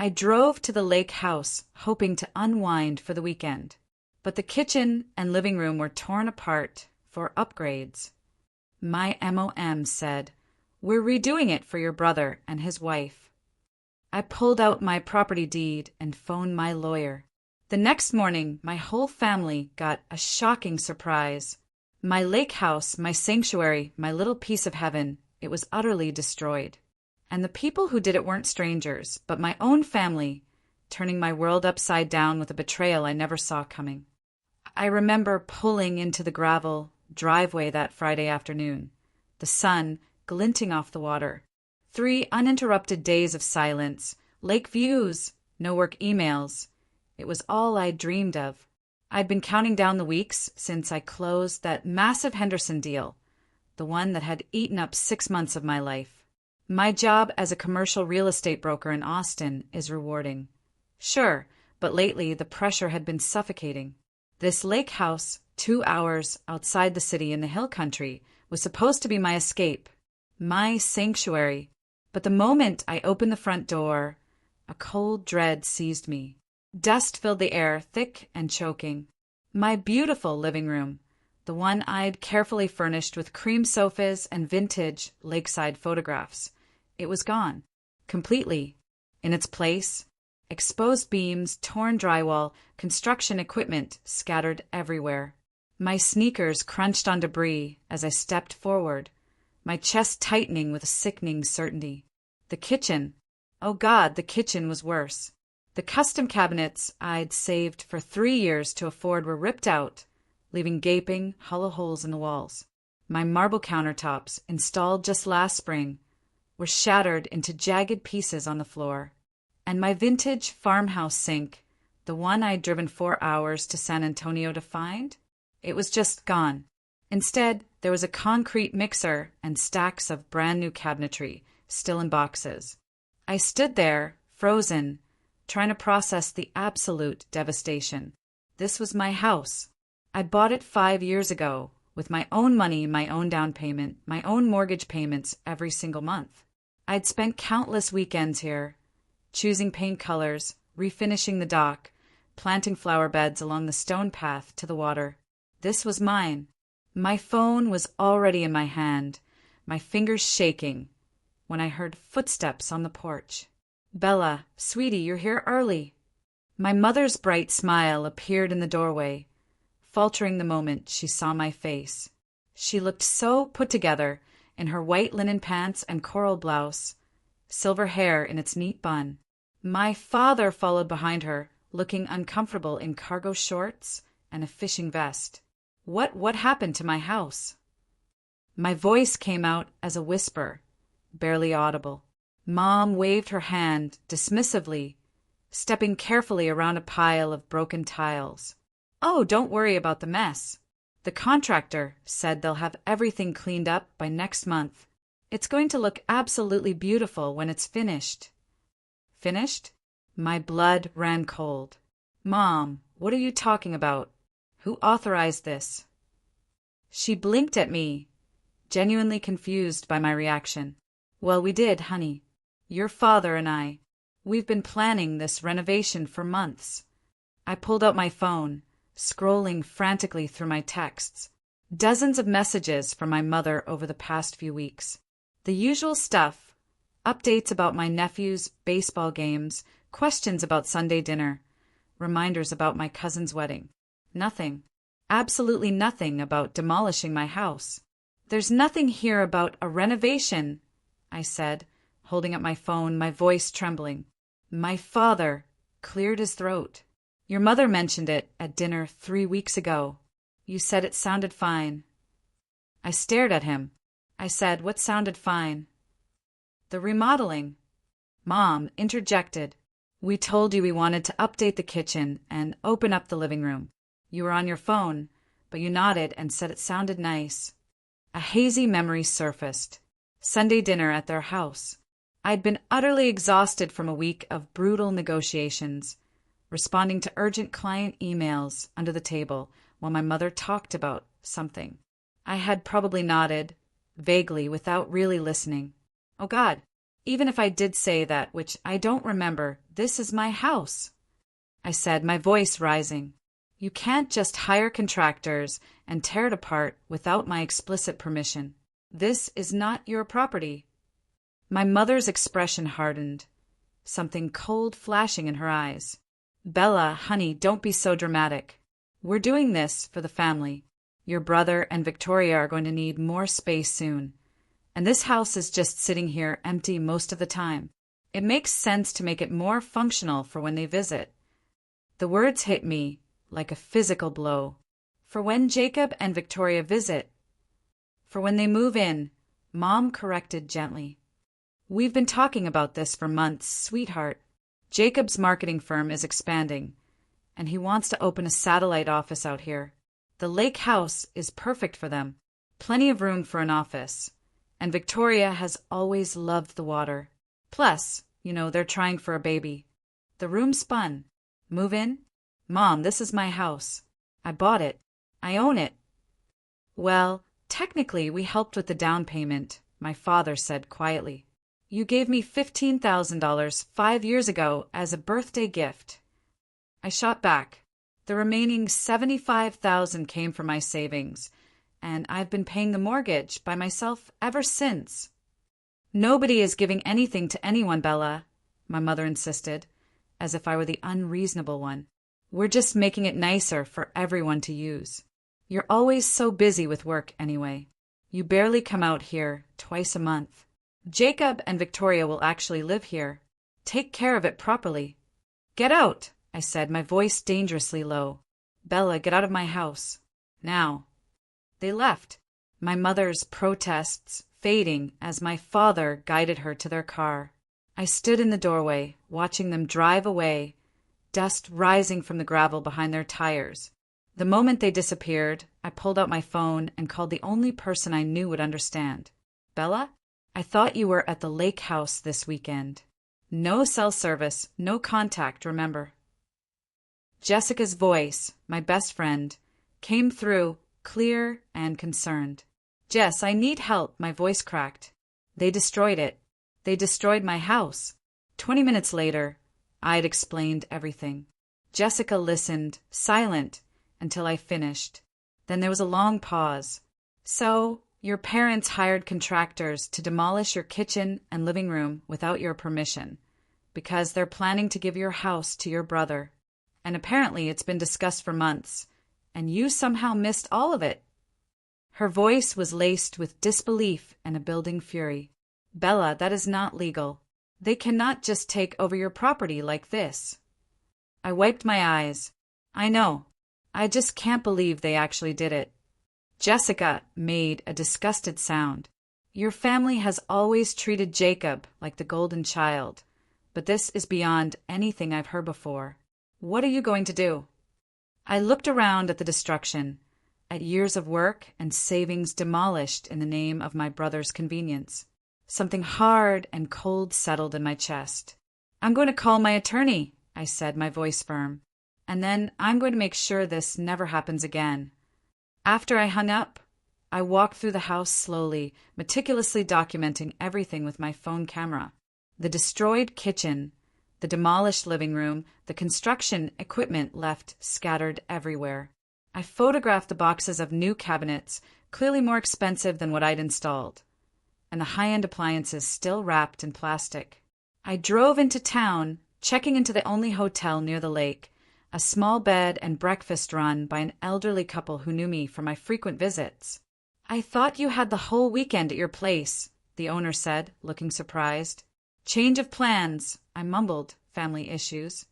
I drove to the lake house, hoping to unwind for the weekend. But the kitchen and living room were torn apart for upgrades. My MOM said, "We're redoing it for your brother and his wife." I pulled out my property deed and phoned my lawyer. The next morning, my whole family got a shocking surprise. My lake house, my sanctuary, my little piece of heaven, it was utterly destroyed. And the people who did it weren't strangers, but my own family, turning my world upside down with a betrayal I never saw coming. I remember pulling into the gravel driveway that Friday afternoon, the sun glinting off the water. 3 uninterrupted days of silence, lake views, no work emails. It was all I dreamed of. I'd been counting down the weeks since I closed that massive Henderson deal, the one that had eaten up 6 months of my life. My job as a commercial real estate broker in Austin is rewarding. Sure, but lately the pressure had been suffocating. This lake house, 2 hours outside the city in the hill country, was supposed to be my escape, my sanctuary. But the moment I opened the front door, a cold dread seized me. Dust filled the air, thick and choking. My beautiful living room, the one I'd carefully furnished with cream sofas and vintage lakeside photographs, it was gone. Completely. In its place, exposed beams, torn drywall, construction equipment scattered everywhere. My sneakers crunched on debris as I stepped forward, my chest tightening with a sickening certainty. The kitchen. Oh God, the kitchen was worse. The custom cabinets I'd saved for 3 years to afford were ripped out, leaving gaping, hollow holes in the walls. My marble countertops, installed just last spring, were shattered into jagged pieces on the floor. And my vintage farmhouse sink, the one I'd driven 4 hours to San Antonio to find, it was just gone. Instead, there was a concrete mixer and stacks of brand new cabinetry, still in boxes. I stood there, frozen, trying to process the absolute devastation. This was my house. I bought it 5 years ago, with my own money, my own down payment, my own mortgage payments every single month. I'd spent countless weekends here, choosing paint colors, refinishing the dock, planting flower beds along the stone path to the water. This was mine. My phone was already in my hand, my fingers shaking, when I heard footsteps on the porch. "Bella, sweetie, you're here early." My mother's bright smile appeared in the doorway, faltering the moment she saw my face. She looked so put together in her white linen pants and coral blouse, silver hair in its neat bun. My father followed behind her, looking uncomfortable in cargo shorts and a fishing vest. What happened to my house? My voice came out as a whisper, barely audible. Mom waved her hand dismissively, stepping carefully around a pile of broken tiles. "Oh, don't worry about the mess. The contractor said they'll have everything cleaned up by next month. It's going to look absolutely beautiful when it's finished." Finished? My blood ran cold. "Mom, what are you talking about? Who authorized this?" She blinked at me, genuinely confused by my reaction. "Well, we did, honey. Your father and I. We've been planning this renovation for months." I pulled out my phone, scrolling frantically through my texts. Dozens of messages from my mother over the past few weeks. The usual stuff. Updates about my nephew's baseball games, questions about Sunday dinner, reminders about my cousin's wedding. Nothing. Absolutely nothing about demolishing my house. "There's nothing here about a renovation," I said, holding up my phone, my voice trembling. My father cleared his throat. "Your mother mentioned it at dinner 3 weeks ago. You said it sounded fine." I stared at him. I said, "What sounded fine?" "The remodeling." Mom interjected. "We told you we wanted to update the kitchen and open up the living room. You were on your phone, but you nodded and said it sounded nice." A hazy memory surfaced. Sunday dinner at their house. I'd been utterly exhausted from a week of brutal negotiations, responding to urgent client emails under the table while my mother talked about something. I had probably nodded, vaguely, without really listening. Oh God, Even if I did say that, which I don't remember, this is my house, I said, my voice rising. You can't just hire contractors and tear it apart without my explicit permission. This is not your property. My mother's expression hardened, something cold flashing in her eyes. Bella, honey, don't be so dramatic. We're doing this for the family. Your brother and Victoria are going to need more space soon. And this house is just sitting here empty most of the time. It makes sense to make it more functional for when they visit. The words hit me like a physical blow. For when Jacob and Victoria visit. For when they move in, Mom corrected gently. We've been talking about this for months, sweetheart. Jacob's marketing firm is expanding, and he wants to open a satellite office out here. The lake house is perfect for them. Plenty of room for an office. And Victoria has always loved the water. Plus, they're trying for a baby. The room spun. Move in? Mom, this is my house. I bought it. I own it. Well, technically we helped with the down payment, my father said quietly. You gave me $15,000 5 years ago as a birthday gift. I shot back. The remaining $75,000 came from my savings, and I've been paying the mortgage by myself ever since. Nobody is giving anything to anyone, Bella, my mother insisted, as if I were the unreasonable one. We're just making it nicer for everyone to use. You're always so busy with work anyway. You barely come out here twice a month. Jacob and Victoria will actually live here. Take care of it properly. Get out, I said, my voice dangerously low. Bella, get out of my house. Now. They left, my mother's protests fading as my father guided her to their car. I stood in the doorway, watching them drive away, dust rising from the gravel behind their tires. The moment they disappeared, I pulled out my phone and called the only person I knew would understand. Bella? I thought you were at the lake house this weekend. No cell service, no contact, remember. Jessica's voice, my best friend, came through, clear and concerned. Jess, I need help, my voice cracked. They destroyed it. They destroyed my house. 20 minutes later, I'd explained everything. Jessica listened, silent, until I finished. Then there was a long pause. So, your parents hired contractors to demolish your kitchen and living room without your permission, because they're planning to give your house to your brother. And apparently it's been discussed for months, and you somehow missed all of it. Her voice was laced with disbelief and a building fury. Bella, that is not legal. They cannot just take over your property like this. I wiped my eyes. I know. I just can't believe they actually did it. Jessica made a disgusted sound. Your family has always treated Jacob like the golden child, but this is beyond anything I've heard before. What are you going to do? I looked around at the destruction, at years of work and savings demolished in the name of my brother's convenience. Something hard and cold settled in my chest. I'm going to call my attorney, I said, my voice firm, and then I'm going to make sure this never happens again. After I hung up, I walked through the house slowly, meticulously documenting everything with my phone camera. The destroyed kitchen, the demolished living room, the construction equipment left scattered everywhere. I photographed the boxes of new cabinets, clearly more expensive than what I'd installed, and the high-end appliances still wrapped in plastic. I drove into town, checking into the only hotel near the lake, a small bed and breakfast run by an elderly couple who knew me from my frequent visits. I thought you had the whole weekend at your place, the owner said, looking surprised. Change of plans, I mumbled, family issues.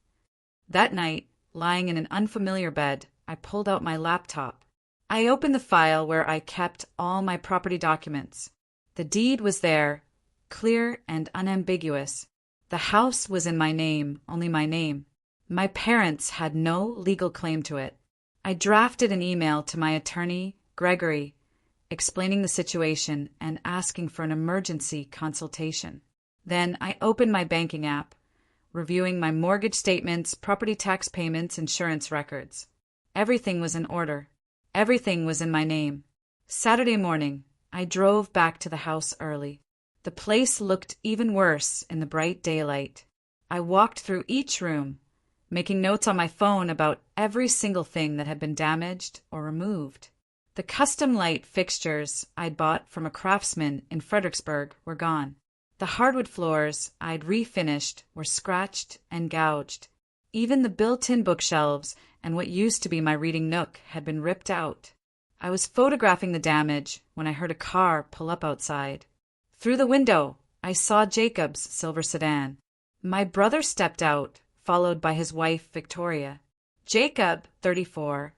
That night, lying in an unfamiliar bed, I pulled out my laptop. I opened the file where I kept all my property documents. The deed was there, clear and unambiguous. The house was in my name, only my name. My parents had no legal claim to it. I drafted an email to my attorney, Gregory, explaining the situation and asking for an emergency consultation. Then I opened my banking app, reviewing my mortgage statements, property tax payments, insurance records. Everything was in order. Everything was in my name. Saturday morning, I drove back to the house early. The The place looked even worse in the bright daylight. I walked through each room, making notes on my phone about every single thing that had been damaged or removed. The custom light fixtures I'd bought from a craftsman in Fredericksburg were gone. The hardwood floors I'd refinished were scratched and gouged. Even the built-in bookshelves and what used to be my reading nook had been ripped out. I was photographing the damage when I heard a car pull up outside. Through the window, I saw Jacob's silver sedan. My brother stepped out, followed by his wife, Victoria. Jacob, 34,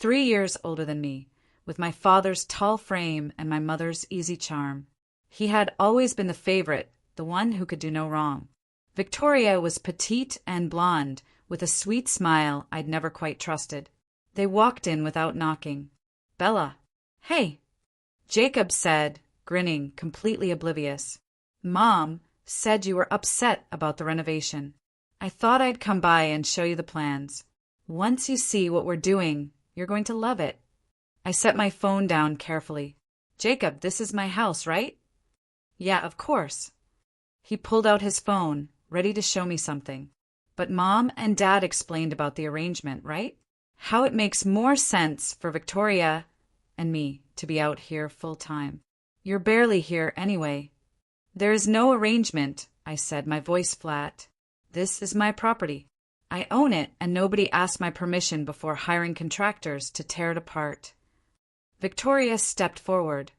3 years older than me, with my father's tall frame and my mother's easy charm. He had always been the favorite, the one who could do no wrong. Victoria was petite and blonde, with a sweet smile I'd never quite trusted. They walked in without knocking. "Bella." "Hey," Jacob said, grinning, completely oblivious. "Mom said you were upset about the renovation. I thought I'd come by and show you the plans. Once you see what we're doing, you're going to love it." I set my phone down carefully. "Jacob, this is my house, right?" "Yeah, of course." He pulled out his phone, ready to show me something. "But Mom and Dad explained about the arrangement, right? How it makes more sense for Victoria and me to be out here full time. You're barely here anyway." "There is no arrangement," I said, my voice flat. "This is my property. I own it, and nobody asked my permission before hiring contractors to tear it apart." Victoria stepped forward,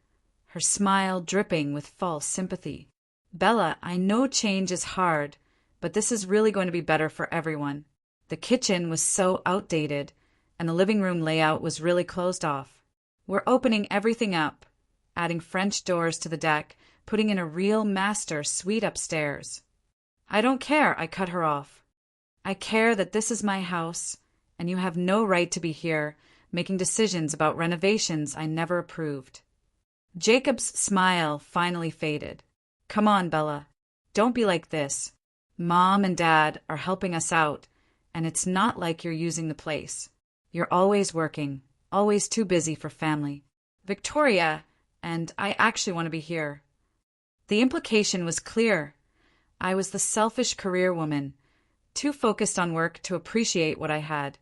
her smile dripping with false sympathy. "Bella, I know change is hard, but this is really going to be better for everyone. The kitchen was so outdated, and the living room layout was really closed off. We're opening everything up, adding French doors to the deck, putting in a real master suite upstairs." "I don't care," I cut her off. "I care that this is my house, and you have no right to be here making decisions about renovations I never approved." Jacob's smile finally faded. "Come on, Bella. Don't be like this. Mom and Dad are helping us out, and it's not like you're using the place. You're always working, always too busy for family. Victoria and I actually want to be here." The implication was clear. I was the selfish career woman, too focused on work to appreciate what I had,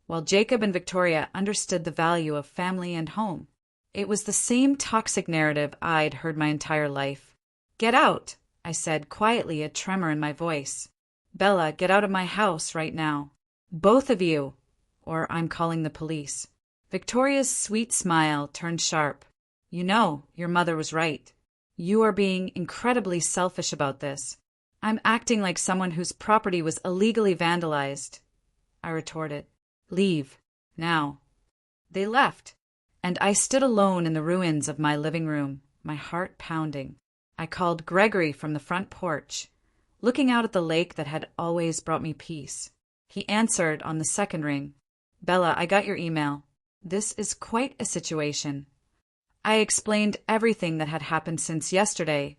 while Jacob and Victoria understood the value of family and home. It was the same toxic narrative I'd heard my entire life. "Get out," I said quietly, a tremor in my voice. "Bella, get out of my house right now. Both of you, or I'm calling the police." Victoria's sweet smile turned sharp. "You know, your mother was right. You are being incredibly selfish about this." "I'm acting like someone whose property was illegally vandalized," I retorted. "Leave, now." They left, and I stood alone in the ruins of my living room, my heart pounding. I called Gregory from the front porch, looking out at the lake that had always brought me peace. He answered on the second ring. "Bella, I got your email. This is quite a situation." I explained everything that had happened since yesterday,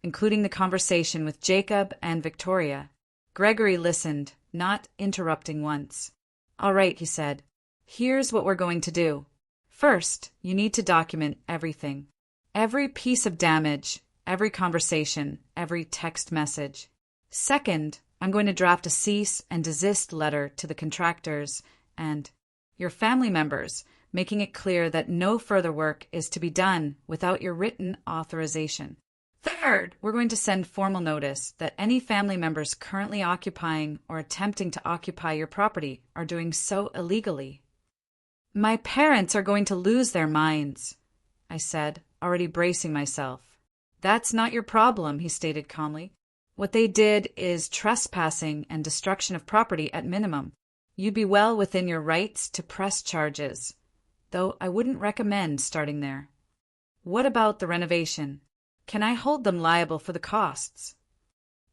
including the conversation with Jacob and Victoria. Gregory listened, not interrupting once. "All right," he said. "Here's what we're going to do. First, you need to document everything. Every piece of damage, every conversation, every text message. Second, I'm going to draft a cease and desist letter to the contractors and your family members, making it clear that no further work is to be done without your written authorization. Third, we're going to send formal notice that any family members currently occupying or attempting to occupy your property are doing so illegally." "My parents are going to lose their minds," I said, already bracing myself. "That's not your problem," he stated calmly. "What they did is trespassing and destruction of property at minimum. You'd be well within your rights to press charges, though I wouldn't recommend starting there." "What about the renovation? Can I hold them liable for the costs?"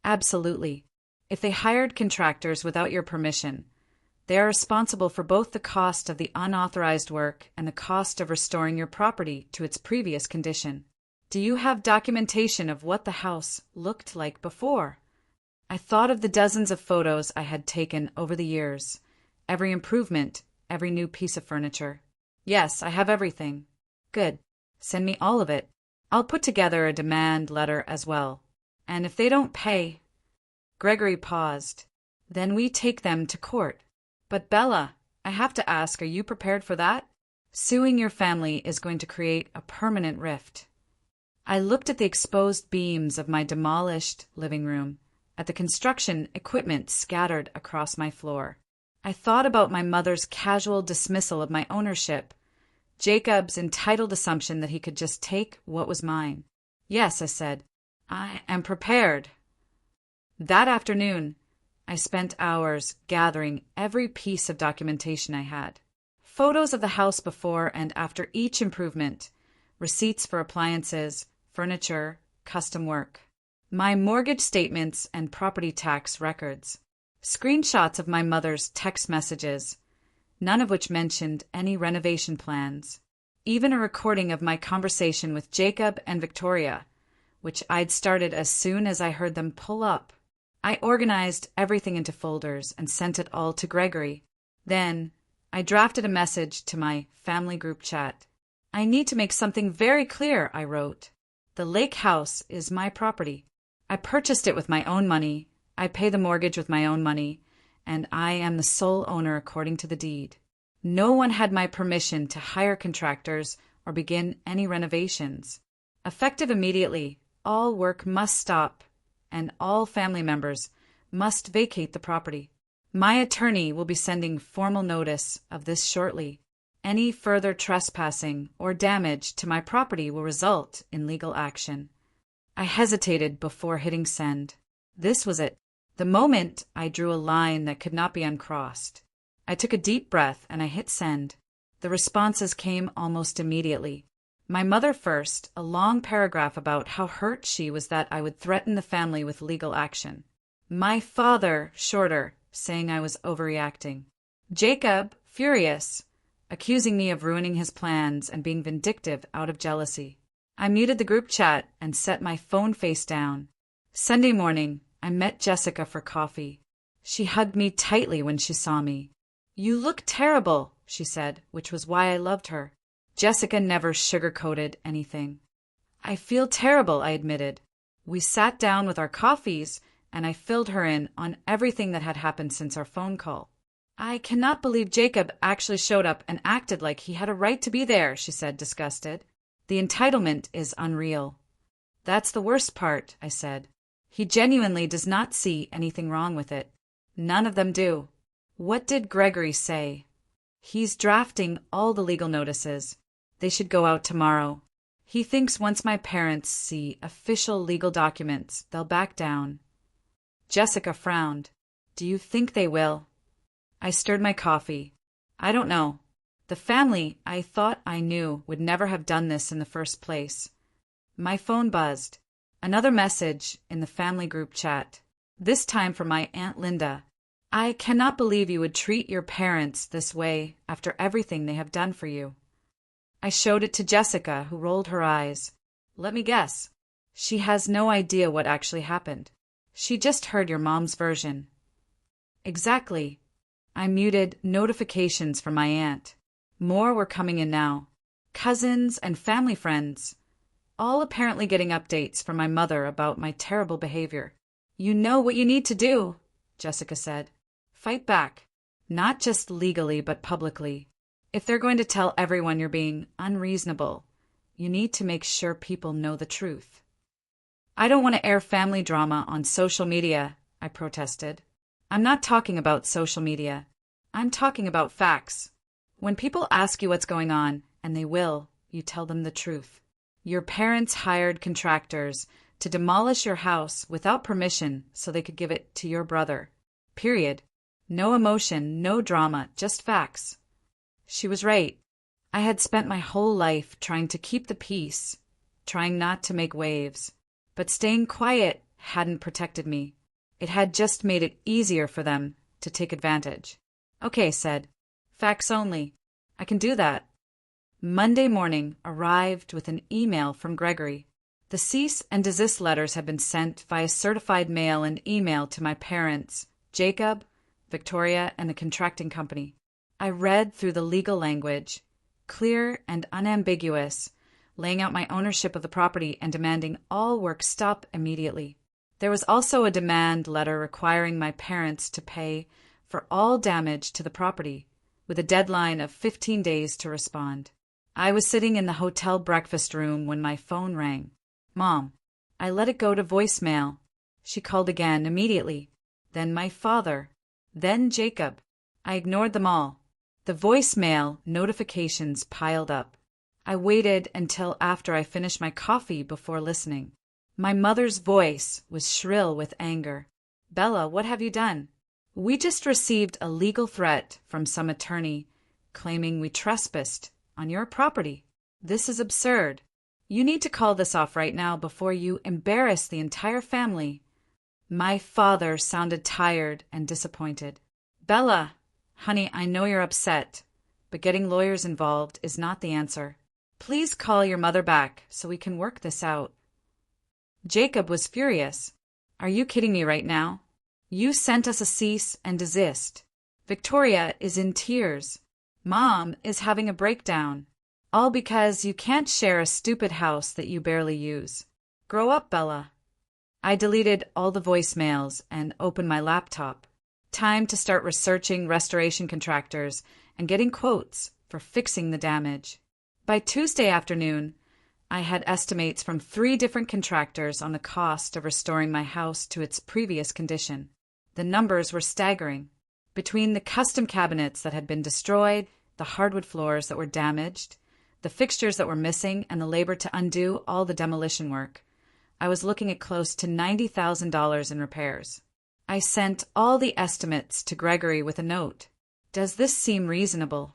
"Absolutely. If they hired contractors without your permission, they are responsible for both the cost of the unauthorized work and the cost of restoring your property to its previous condition. Do you have documentation of what the house looked like before?" I thought of the dozens of photos I had taken over the years, every improvement, every new piece of furniture. "Yes, I have everything." "Good. Send me all of it. I'll put together a demand letter as well. And if they don't pay. Gregory paused. Then we take them to court. But Bella, I have to ask, are you prepared for that? Suing your family is going to create a permanent rift. I looked at the exposed beams of my demolished living room, at the construction equipment scattered across my floor. I thought about my mother's casual dismissal of my ownership, Jacob's entitled assumption that he could just take what was mine. Yes, I said, I am prepared. That afternoon, I spent hours gathering every piece of documentation I had. Photos of the house before and after each improvement, receipts for appliances, furniture, custom work, my mortgage statements and property tax records, screenshots of my mother's text messages, none of which mentioned any renovation plans, even a recording of my conversation with Jacob and Victoria, which I'd started as soon as I heard them pull up. I organized everything into folders and sent it all to Gregory. Then, I drafted a message to my family group chat. I need to make something very clear, I wrote. The lake house is my property. I purchased it with my own money. I pay the mortgage with my own money, and I am the sole owner according to the deed. No one had my permission to hire contractors or begin any renovations. Effective immediately, all work must stop, and all family members must vacate the property. My attorney will be sending formal notice of this shortly. Any further trespassing or damage to my property will result in legal action. I hesitated before hitting send. This was it. The moment I drew a line that could not be uncrossed. I took a deep breath and I hit send. The responses came almost immediately. My mother first, a long paragraph about how hurt she was that I would threaten the family with legal action. My father, shorter, saying I was overreacting. Jacob, furious, accusing me of ruining his plans and being vindictive out of jealousy. I muted the group chat and set my phone face down. Sunday morning, I met Jessica for coffee. She hugged me tightly when she saw me. You look terrible, she said, which was why I loved her. Jessica never sugarcoated anything. I feel terrible, I admitted. We sat down with our coffees, and I filled her in on everything that had happened since our phone call. I cannot believe Jacob actually showed up and acted like he had a right to be there, she said, disgusted. The entitlement is unreal. That's the worst part, I said. He genuinely does not see anything wrong with it. None of them do. What did Gregory say? He's drafting all the legal notices. They should go out tomorrow. He thinks once my parents see official legal documents, they'll back down. Jessica frowned. Do you think they will? I stirred my coffee. I don't know. The family I thought I knew would never have done this in the first place. My phone buzzed. Another message in the family group chat. This time from my Aunt Linda. I cannot believe you would treat your parents this way after everything they have done for you. I showed it to Jessica, who rolled her eyes. Let me guess. She has no idea what actually happened. She just heard your mom's version. Exactly. I muted notifications from my aunt. More were coming in now. Cousins and family friends, all apparently getting updates from my mother about my terrible behavior. You know what you need to do, Jessica said. Fight back. Not just legally, but publicly. If they're going to tell everyone you're being unreasonable, you need to make sure people know the truth. I don't want to air family drama on social media, I protested. I'm not talking about social media. I'm talking about facts. When people ask you what's going on, and they will, you tell them the truth. Your parents hired contractors to demolish your house without permission so they could give it to your brother. Period. No emotion, no drama, just facts. She was right. I had spent my whole life trying to keep the peace, trying not to make waves. But staying quiet hadn't protected me. It had just made it easier for them to take advantage. Okay, said. Facts only. I can do that. Monday morning arrived with an email from Gregory. The cease and desist letters had been sent via certified mail and email to my parents, Jacob, Victoria, and the contracting company. I read through the legal language, clear and unambiguous, laying out my ownership of the property and demanding all work stop immediately. There was also a demand letter requiring my parents to pay for all damage to the property, with a deadline of 15 days to respond. I was sitting in the hotel breakfast room when my phone rang. Mom. I let it go to voicemail. She called again immediately. Then my father. Then Jacob. I ignored them all. The voicemail notifications piled up. I waited until after I finished my coffee before listening. My mother's voice was shrill with anger. Bella, what have you done? We just received a legal threat from some attorney claiming we trespassed on your property. This is absurd. You need to call this off right now before you embarrass the entire family. My father sounded tired and disappointed. Bella, honey, I know you're upset, but getting lawyers involved is not the answer. Please call your mother back so we can work this out. Jacob was furious. Are you kidding me right now? You sent us a cease and desist. Victoria is in tears. Mom is having a breakdown. All because you can't share a stupid house that you barely use. Grow up, Bella. I deleted all the voicemails and opened my laptop. Time to start researching restoration contractors and getting quotes for fixing the damage. By Tuesday afternoon, I had estimates from 3 different contractors on the cost of restoring my house to its previous condition. The numbers were staggering. Between the custom cabinets that had been destroyed, the hardwood floors that were damaged, the fixtures that were missing, and the labor to undo all the demolition work, I was looking at close to $90,000 in repairs. I sent all the estimates to Gregory with a note. Does this seem reasonable?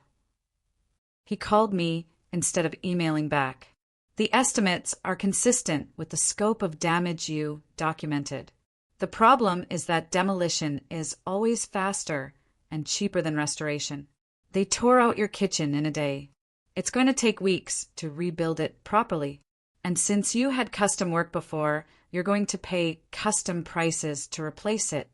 He called me instead of emailing back. The estimates are consistent with the scope of damage you documented. The problem is that demolition is always faster and cheaper than restoration. They tore out your kitchen in a day. It's going to take weeks to rebuild it properly. And since you had custom work before, you're going to pay custom prices to replace it.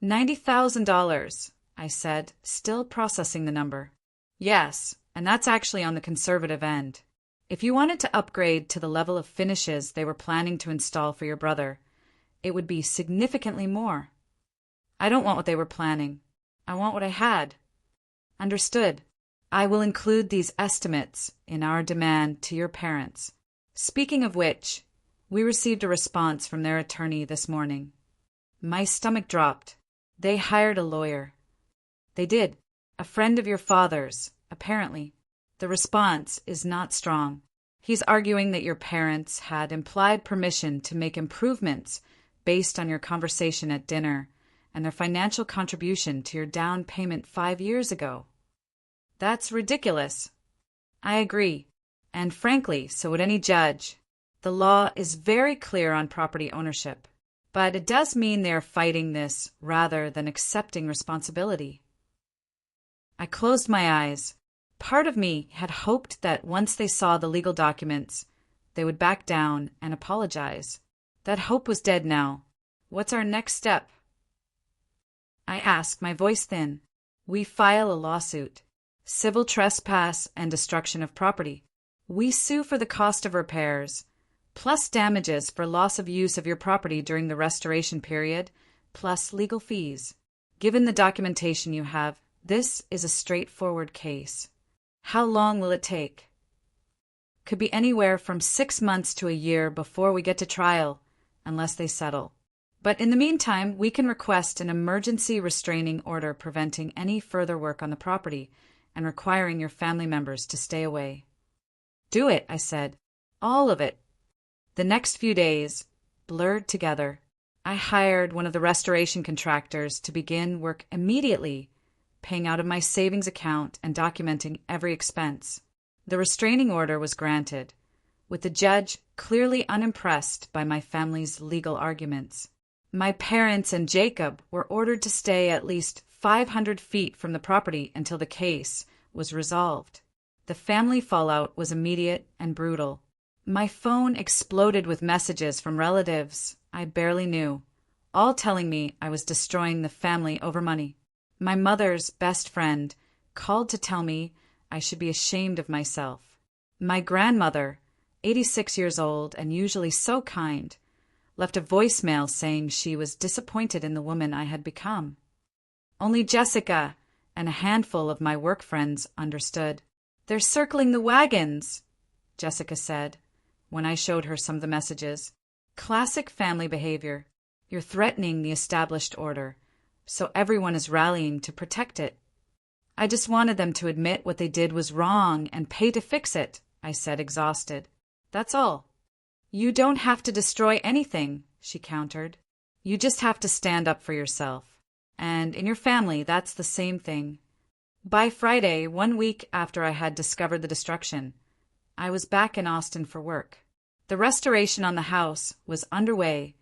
$90,000, I said, still processing the number. Yes, and that's actually on the conservative end. If you wanted to upgrade to the level of finishes they were planning to install for your brother, it would be significantly more. I don't want what they were planning. I want what I had. Understood. I will include these estimates in our demand to your parents. Speaking of which, we received a response from their attorney this morning. My stomach dropped. They hired a lawyer. They did. A friend of your father's, apparently. The response is not strong. He's arguing that your parents had implied permission to make improvements based on your conversation at dinner and their financial contribution to your down payment 5 years ago. That's ridiculous. I agree. And frankly, so would any judge. The law is very clear on property ownership, but it does mean they're fighting this rather than accepting responsibility. I closed my eyes. Part of me had hoped that once they saw the legal documents, they would back down and apologize. That hope was dead now. What's our next step? I asked, my voice thin. We file a lawsuit. Civil trespass and destruction of property. We sue for the cost of repairs, plus damages for loss of use of your property during the restoration period, plus legal fees. Given the documentation you have, this is a straightforward case. How long will it take? Could be anywhere from 6 months to a year before we get to trial, unless they settle. But in the meantime, we can request an emergency restraining order preventing any further work on the property and requiring your family members to stay away. Do it, I said. All of it. The next few days blurred together. I hired one of the restoration contractors to begin work immediately, paying out of my savings account and documenting every expense. The restraining order was granted, with the judge clearly unimpressed by my family's legal arguments. My parents and Jacob were ordered to stay at least 500 feet from the property until the case was resolved. The family fallout was immediate and brutal. My phone exploded with messages from relatives I barely knew, all telling me I was destroying the family over money. My mother's best friend called to tell me I should be ashamed of myself. My grandmother 86 years old and usually so kind, left a voicemail saying she was disappointed in the woman I had become. Only Jessica and a handful of my work friends understood. "They're circling the wagons," Jessica said, when I showed her some of the messages. "Classic family behavior. You're threatening the established order, so everyone is rallying to protect it." "I just wanted them to admit what they did was wrong and pay to fix it," I said, exhausted. "That's all." "You don't have to destroy anything," she countered. "You just have to stand up for yourself. And in your family, that's the same thing." By Friday, 1 week after I had discovered the destruction, I was back in Austin for work. The restoration on the house was underway,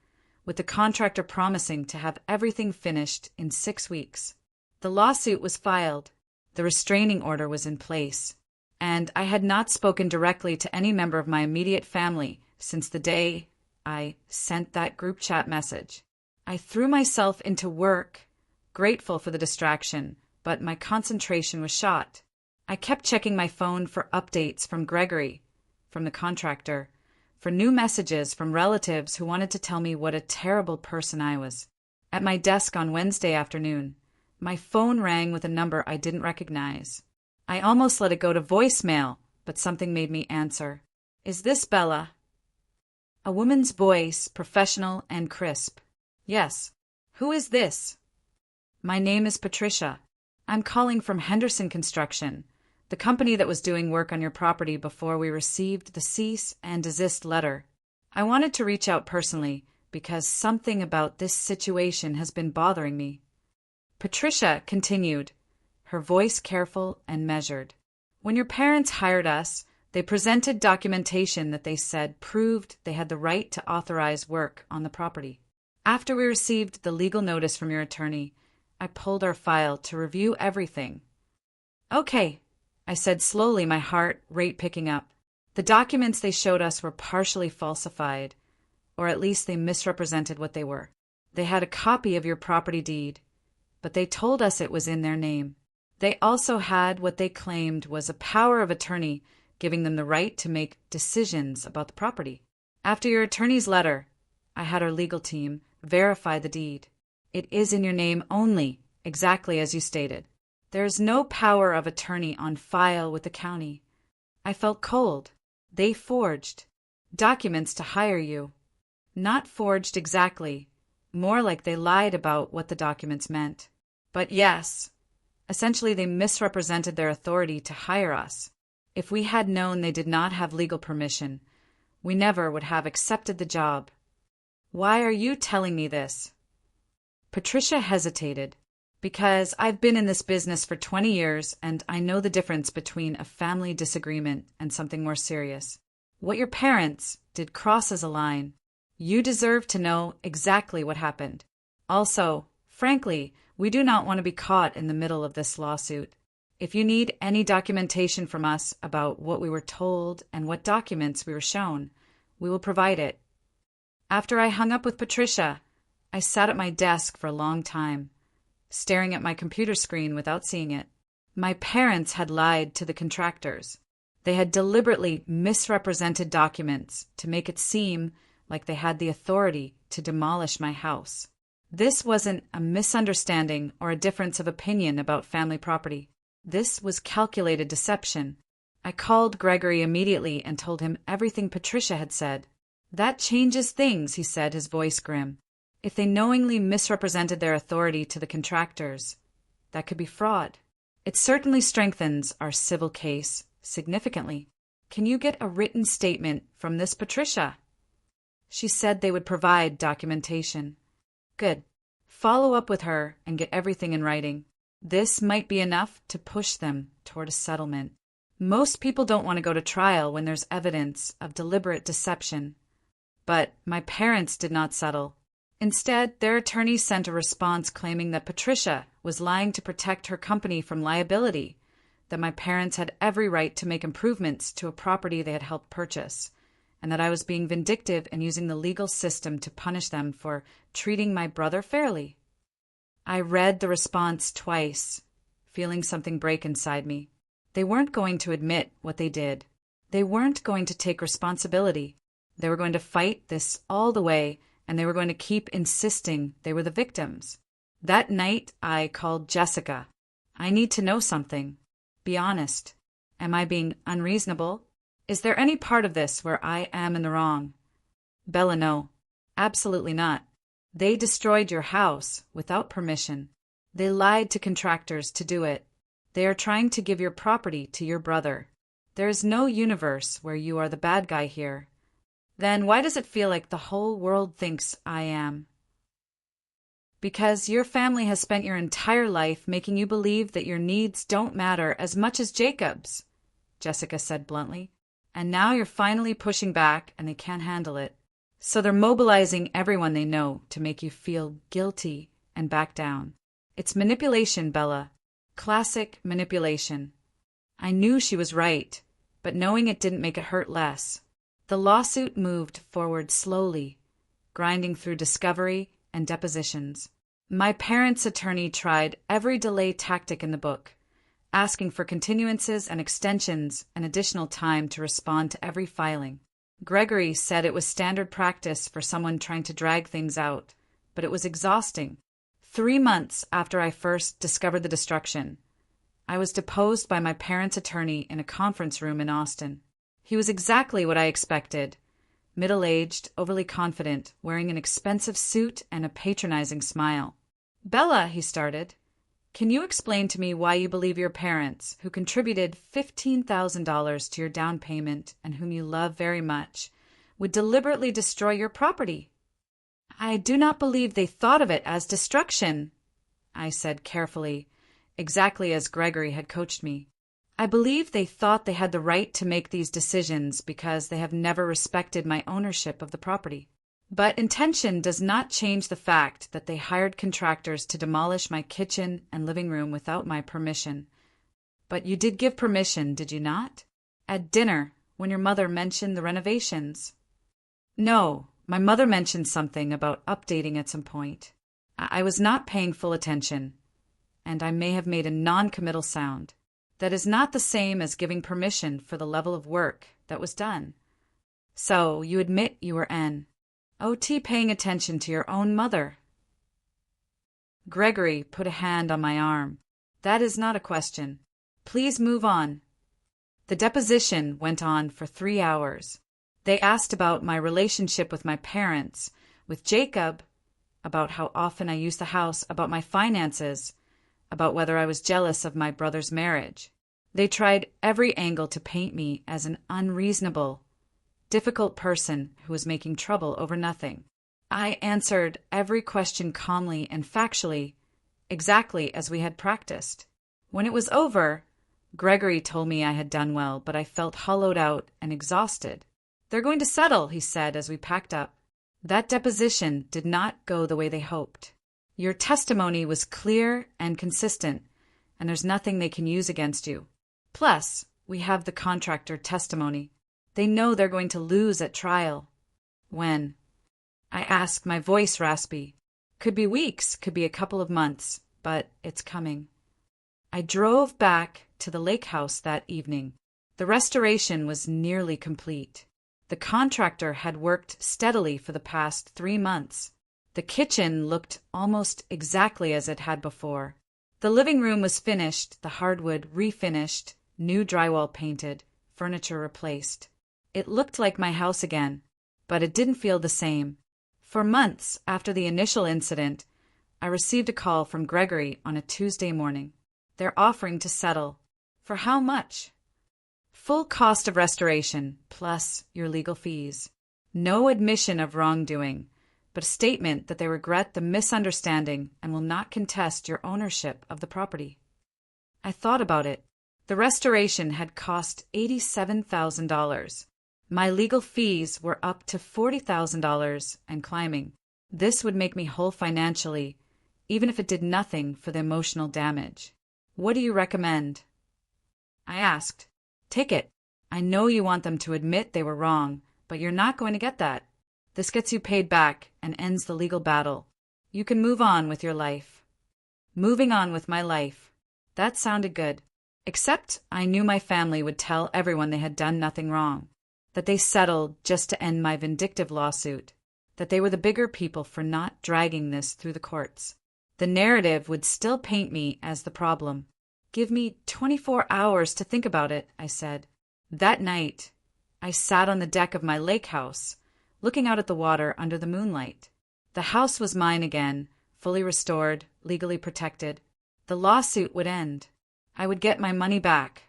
with the contractor promising to have everything finished in 6 weeks. The lawsuit was filed, the restraining order was in place, and I had not spoken directly to any member of my immediate family since the day I sent that group chat message. I threw myself into work, grateful for the distraction, but my concentration was shot. I kept checking my phone for updates from Gregory, from the contractor, for new messages from relatives who wanted to tell me what a terrible person I was. At my desk on Wednesday afternoon, my phone rang with a number I didn't recognize. I almost let it go to voicemail, but something made me answer. "Is this Bella?" A woman's voice, professional and crisp. "Yes. Who is this?" "My name is Patricia. I'm calling from Henderson Construction, the company that was doing work on your property before we received the cease and desist letter. I wanted to reach out personally because something about this situation has been bothering me." Patricia continued, her voice careful and measured. "When your parents hired us, they presented documentation that they said proved they had the right to authorize work on the property. After we received the legal notice from your attorney, I pulled our file to review everything." "Okay," I said slowly, my heart rate picking up. "The documents they showed us were partially falsified, or at least they misrepresented what they were. They had a copy of your property deed, but they told us it was in their name. They also had what they claimed was a power of attorney giving them the right to make decisions about the property. After your attorney's letter, I had our legal team verify the deed. It is in your name only, exactly as you stated. There is no power of attorney on file with the county. I felt cold. They forged documents to hire you. Not forged exactly, more like they lied about what the documents meant. But yes, essentially they misrepresented their authority to hire us. If we had known they did not have legal permission, we never would have accepted the job. Why are you telling me this?" Patricia hesitated. "Because I've been in this business for 20 years and I know the difference between a family disagreement and something more serious. What your parents did crosses a line. You deserve to know exactly what happened. Also, frankly, we do not want to be caught in the middle of this lawsuit. If you need any documentation from us about what we were told and what documents we were shown, we will provide it." After I hung up with Patricia, I sat at my desk for a long time, staring at my computer screen without seeing it. My parents had lied to the contractors. They had deliberately misrepresented documents to make it seem like they had the authority to demolish my house. This wasn't a misunderstanding or a difference of opinion about family property. This was calculated deception. I called Gregory immediately and told him everything Patricia had said. "That changes things," he said, his voice grim. "If they knowingly misrepresented their authority to the contractors, that could be fraud. It certainly strengthens our civil case significantly. Can you get a written statement from this Patricia?" She said they would provide documentation. "Good. Follow up with her and get everything in writing. This might be enough to push them toward a settlement. Most people don't want to go to trial when there's evidence of deliberate deception. But my parents did not settle. Instead, their attorney sent a response claiming that Patricia was lying to protect her company from liability, that my parents had every right to make improvements to a property they had helped purchase, and that I was being vindictive and using the legal system to punish them for treating my brother fairly. I read the response twice, feeling something break inside me. They weren't going to admit what they did. They weren't going to take responsibility. They were going to fight this all the way, and they were going to keep insisting they were the victims. That night, I called Jessica. I need to know something. Be honest. Am I being unreasonable? Is there any part of this where I am in the wrong? Bella, no. Absolutely not. They destroyed your house without permission. They lied to contractors to do it. They are trying to give your property to your brother. There is no universe where you are the bad guy here. Then why does it feel like the whole world thinks I am? Because your family has spent your entire life making you believe that your needs don't matter as much as Jacob's, Jessica said bluntly. And now you're finally pushing back and they can't handle it. So they're mobilizing everyone they know to make you feel guilty and back down. It's manipulation, Bella. Classic manipulation. I knew she was right, but knowing it didn't make it hurt less. The lawsuit moved forward slowly, grinding through discovery and depositions. My parents' attorney tried every delay tactic in the book, asking for continuances and extensions and additional time to respond to every filing. Gregory said it was standard practice for someone trying to drag things out, but it was exhausting. 3 months after I first discovered the destruction, I was deposed by my parents' attorney in a conference room in Austin. He was exactly what I expected. Middle-aged, overly confident, wearing an expensive suit and a patronizing smile. Bella, he started, can you explain to me why you believe your parents, who contributed $15,000 to your down payment and whom you love very much, would deliberately destroy your property? I do not believe they thought of it as destruction, I said carefully, exactly as Gregory had coached me. I believe they thought they had the right to make these decisions because they have never respected my ownership of the property. But intention does not change the fact that they hired contractors to demolish my kitchen and living room without my permission. But you did give permission, did you not? At dinner, when your mother mentioned the renovations. No, my mother mentioned something about updating at some point. I was not paying full attention, and I may have made a non-committal sound. That is not the same as giving permission for the level of work that was done. So you admit you were OT paying attention to your own mother. Gregory put a hand on my arm. That is not a question. Please move on. The deposition went on for 3 hours. They asked about my relationship with my parents, with Jacob, about how often I used the house, about my finances, about whether I was jealous of my brother's marriage. They tried every angle to paint me as an unreasonable, difficult person who was making trouble over nothing. I answered every question calmly and factually, exactly as we had practiced. When it was over, Gregory told me I had done well, but I felt hollowed out and exhausted. They're going to settle, he said as we packed up. That deposition did not go the way they hoped. Your testimony was clear and consistent, and there's nothing they can use against you. Plus, we have the contractor testimony. They know they're going to lose at trial. When? I asked, my voice raspy. Could be weeks, could be a couple of months, but it's coming. I drove back to the lake house that evening. The restoration was nearly complete. The contractor had worked steadily for the past 3 months. The kitchen looked almost exactly as it had before. The living room was finished, the hardwood refinished, new drywall painted, furniture replaced. It looked like my house again, but it didn't feel the same. For months after the initial incident, I received a call from Gregory on a Tuesday morning. They're offering to settle. For how much? Full cost of restoration, plus your legal fees. No admission of wrongdoing, but a statement that they regret the misunderstanding and will not contest your ownership of the property. I thought about it. The restoration had cost $87,000. My legal fees were up to $40,000 and climbing. This would make me whole financially, even if it did nothing for the emotional damage. What do you recommend? I asked. Take it. I know you want them to admit they were wrong, but you're not going to get that. This gets you paid back and ends the legal battle. You can move on with your life. Moving on with my life. That sounded good. Except I knew my family would tell everyone they had done nothing wrong, that they settled just to end my vindictive lawsuit, that they were the bigger people for not dragging this through the courts. The narrative would still paint me as the problem. "Give me 24 hours to think about it," I said. That night, I sat on the deck of my lake house, looking out at the water under the moonlight. The house was mine again, fully restored, legally protected. The lawsuit would end. I would get my money back.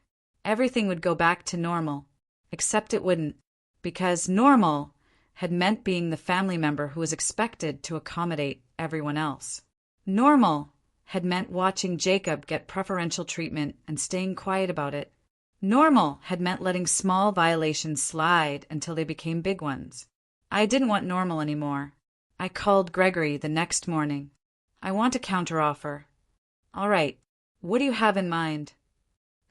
Everything would go back to normal. Except it wouldn't, because normal had meant being the family member who was expected to accommodate everyone else. Normal had meant watching Jacob get preferential treatment and staying quiet about it. Normal had meant letting small violations slide until they became big ones. I didn't want normal anymore. I called Gregory the next morning. "I want a counteroffer." "All right. What do you have in mind?"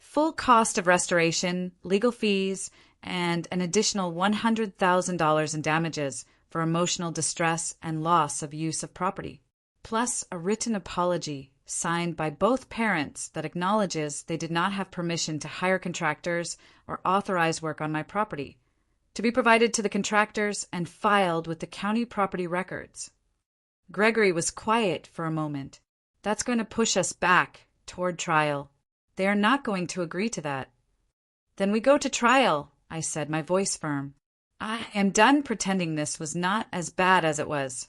"Full cost of restoration, legal fees, and an additional $100,000 in damages for emotional distress and loss of use of property, plus a written apology signed by both parents that acknowledges they did not have permission to hire contractors or authorize work on my property, to be provided to the contractors and filed with the county property records." Gregory was quiet for a moment. "That's going to push us back toward trial. They are not going to agree to that." "Then we go to trial," I said, my voice firm. "I am done pretending this was not as bad as it was."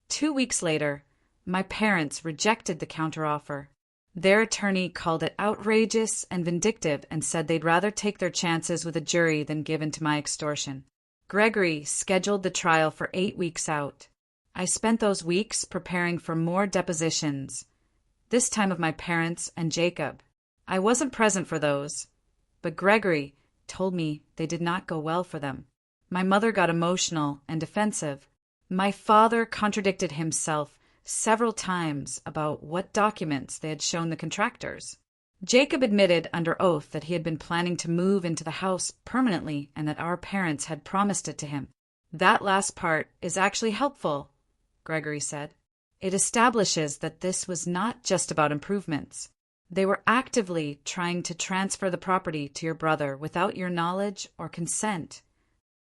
2 weeks later, my parents rejected the counteroffer. Their attorney called it outrageous and vindictive and said they'd rather take their chances with a jury than give in to my extortion. Gregory scheduled the trial for 8 weeks out. I spent those weeks preparing for more depositions, this time of my parents and Jacob. I wasn't present for those, but Gregory told me they did not go well for them. My mother got emotional and defensive. My father contradicted himself several times about what documents they had shown the contractors. Jacob admitted under oath that he had been planning to move into the house permanently and that our parents had promised it to him. "That last part is actually helpful," Gregory said. "It establishes that this was not just about improvements. They were actively trying to transfer the property to your brother without your knowledge or consent."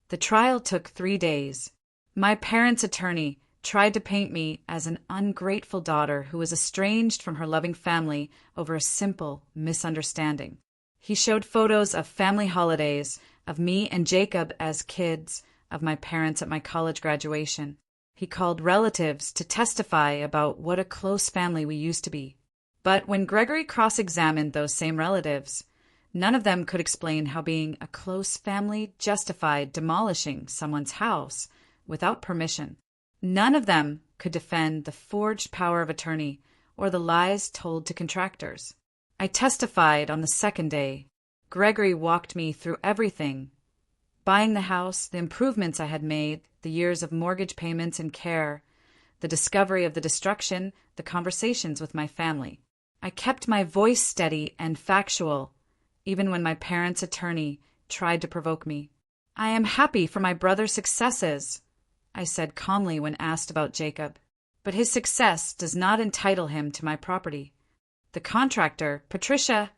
The trial took 3 days. My parents' attorney tried to paint me as an ungrateful daughter who was estranged from her loving family over a simple misunderstanding. He showed photos of family holidays, of me and Jacob as kids, of my parents at my college graduation. He called relatives to testify about what a close family we used to be. But when Gregory cross-examined those same relatives, none of them could explain how being a close family justified demolishing someone's house without permission. None of them could defend the forged power of attorney or the lies told to contractors. I testified on the second day. Gregory walked me through everything: buying the house, the improvements I had made, the years of mortgage payments and care, the discovery of the destruction, the conversations with my family. I kept my voice steady and factual, even when my parents' attorney tried to provoke me. "I am happy for my brother's successes," I said calmly when asked about Jacob. "But his success does not entitle him to my property." The contractor, Patricia,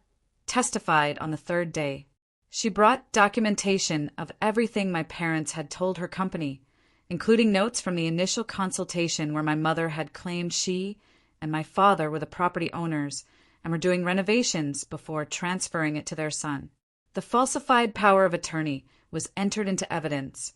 testified on the third day. She brought documentation of everything my parents had told her company, including notes from the initial consultation where my mother had claimed she and my father were the property owners and were doing renovations before transferring it to their son. The falsified power of attorney was entered into evidence,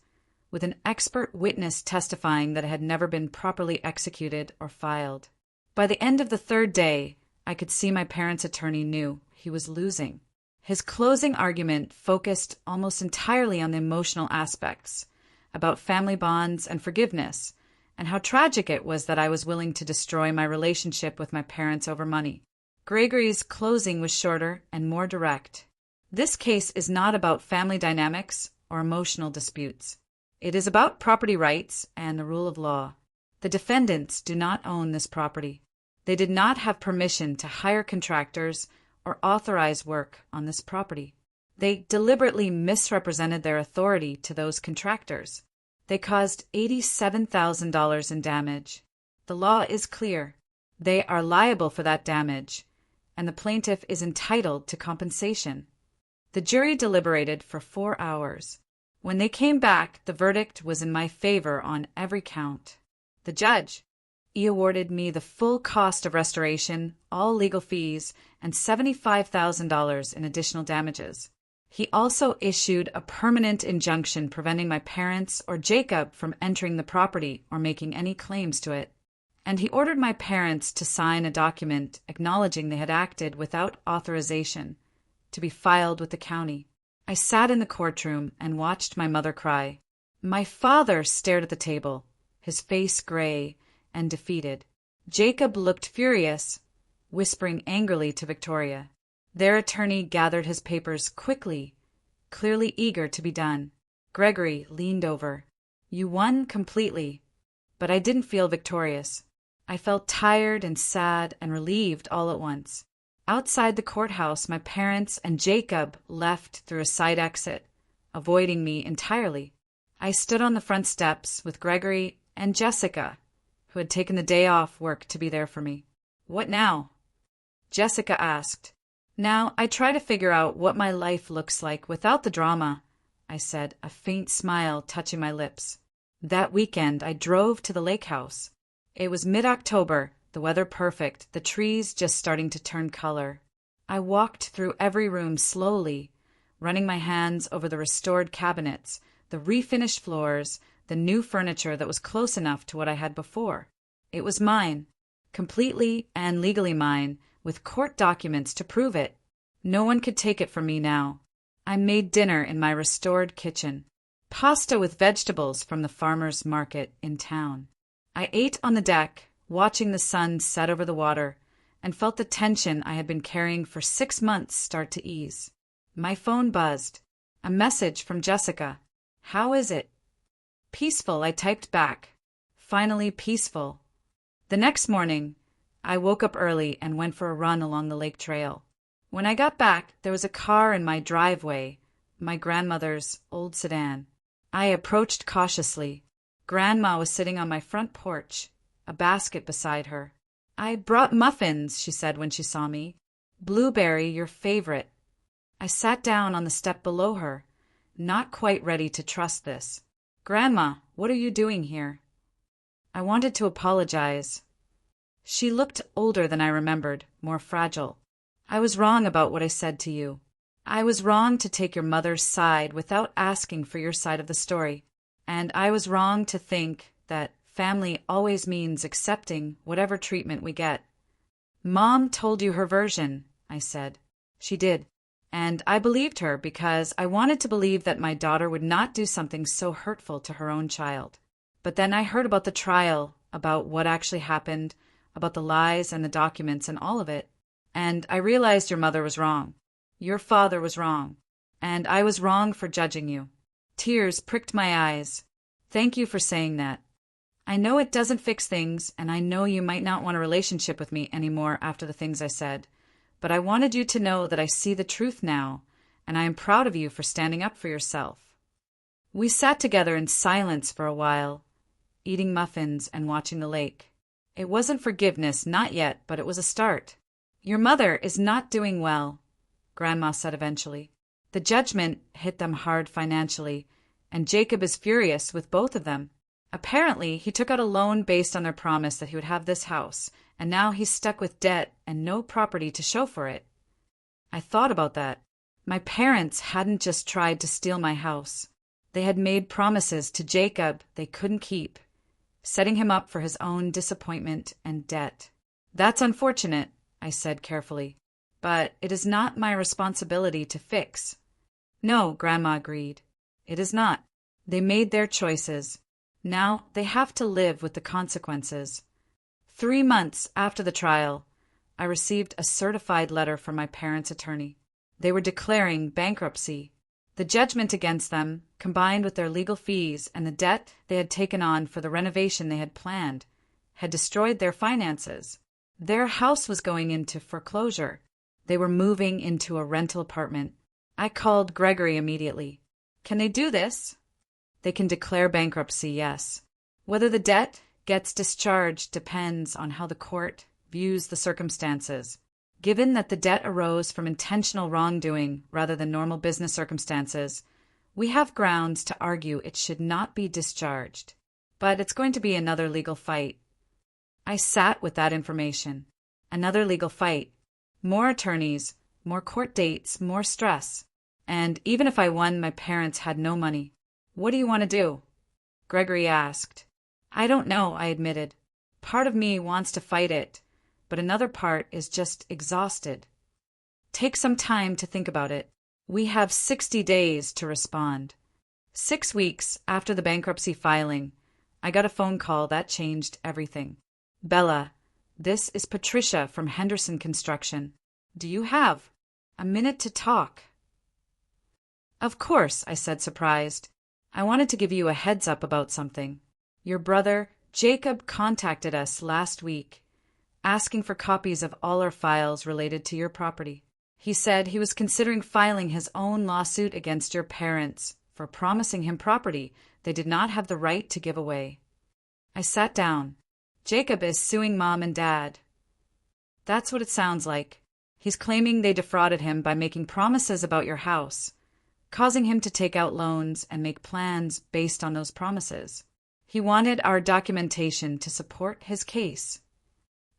with an expert witness testifying that it had never been properly executed or filed. By the end of the third day, I could see my parents' attorney knew he was losing. His closing argument focused almost entirely on the emotional aspects, about family bonds and forgiveness, and how tragic it was that I was willing to destroy my relationship with my parents over money. Gregory's closing was shorter and more direct. "This case is not about family dynamics or emotional disputes. It is about property rights and the rule of law. The defendants do not own this property. They did not have permission to hire contractors or authorize work on this property. They deliberately misrepresented their authority to those contractors. They caused $87,000 in damage. The law is clear. They are liable for that damage, and the plaintiff is entitled to compensation. The jury deliberated for 4 hours. When they came back, the verdict was in my favor on every count. The judge, he awarded me the full cost of restoration, all legal fees, and $75,000 in additional damages. He also issued a permanent injunction preventing my parents or Jacob from entering the property or making any claims to it. And he ordered my parents to sign a document acknowledging they had acted without authorization, to be filed with the county. I sat in the courtroom and watched my mother cry. My father stared at the table, his face gray and defeated. Jacob looked furious, whispering angrily to Victoria. Their attorney gathered his papers quickly, clearly eager to be done. Gregory leaned over. You won completely, but I didn't feel victorious. I felt tired and sad and relieved all at once. Outside the courthouse, my parents and Jacob left through a side exit, avoiding me entirely. I stood on the front steps with Gregory and Jessica, who had taken the day off work to be there for me. What now? Jessica asked. Now I try to figure out what my life looks like without the drama, I said, a faint smile touching my lips. That weekend I drove to the lake house. It was mid-October, the weather perfect, the trees just starting to turn color. I walked through every room slowly, running my hands over the restored cabinets, the refinished floors, the new furniture that was close enough to what I had before. It was mine, completely and legally mine, with court documents to prove it. No one could take it from me now. I made dinner in my restored kitchen, pasta with vegetables from the farmer's market in town. I ate on the deck, watching the sun set over the water, and felt the tension I had been carrying for 6 months start to ease. My phone buzzed. A message from Jessica. How is it? Peaceful, I typed back. Finally peaceful. The next morning, I woke up early and went for a run along the lake trail. When I got back, there was a car in my driveway, my grandmother's old sedan. I approached cautiously. Grandma was sitting on my front porch, a basket beside her. I brought muffins, she said when she saw me. Blueberry, your favorite. I sat down on the step below her, not quite ready to trust this. Grandma, what are you doing here? I wanted to apologize. She looked older than I remembered, more fragile. I was wrong about what I said to you. I was wrong to take your mother's side without asking for your side of the story. And I was wrong to think that family always means accepting whatever treatment we get. Mom told you her version, I said. She did. And I believed her because I wanted to believe that my daughter would not do something so hurtful to her own child. But then I heard about the trial, about what actually happened, about the lies and the documents and all of it. And I realized your mother was wrong. Your father was wrong. And I was wrong for judging you. Tears pricked my eyes. Thank you for saying that. I know it doesn't fix things, and I know you might not want a relationship with me anymore after the things I said. But I wanted you to know that I see the truth now, and I am proud of you for standing up for yourself. We sat together in silence for a while, eating muffins and watching the lake. It wasn't forgiveness, not yet, but it was a start. Your mother is not doing well, Grandma said eventually. The judgment hit them hard financially, and Jacob is furious with both of them. Apparently, he took out a loan based on their promise that he would have this house, and now he's stuck with debt and no property to show for it. I thought about that. My parents hadn't just tried to steal my house. They had made promises to Jacob they couldn't keep, setting him up for his own disappointment and debt. That's unfortunate, I said carefully, but it is not my responsibility to fix. No, Grandma agreed. It is not. They made their choices. Now they have to live with the consequences. 3 months after the trial, I received a certified letter from my parents' attorney. They were declaring bankruptcy. The judgment against them, combined with their legal fees and the debt they had taken on for the renovation they had planned, had destroyed their finances. Their house was going into foreclosure. They were moving into a rental apartment. I called Gregory immediately. Can they do this? They can declare bankruptcy, yes. Whether the debt gets discharged depends on how the court views the circumstances. Given that the debt arose from intentional wrongdoing rather than normal business circumstances, we have grounds to argue it should not be discharged. But it's going to be another legal fight. I sat with that information. Another legal fight. More attorneys, more court dates, more stress. And even if I won, my parents had no money. What do you want to do? Gregory asked. I don't know, I admitted. Part of me wants to fight it, but another part is just exhausted. Take some time to think about it. We have 60 days to respond. 6 weeks after the bankruptcy filing, I got a phone call that changed everything. Bella, this is Patricia from Henderson Construction. Do you have a minute to talk? Of course, I said, surprised. I wanted to give you a heads up about something. Your brother, Jacob, contacted us last week, asking for copies of all our files related to your property. He said he was considering filing his own lawsuit against your parents for promising him property they did not have the right to give away. I sat down. Jacob is suing Mom and Dad. That's what it sounds like. He's claiming they defrauded him by making promises about your house, causing him to take out loans and make plans based on those promises. He wanted our documentation to support his case.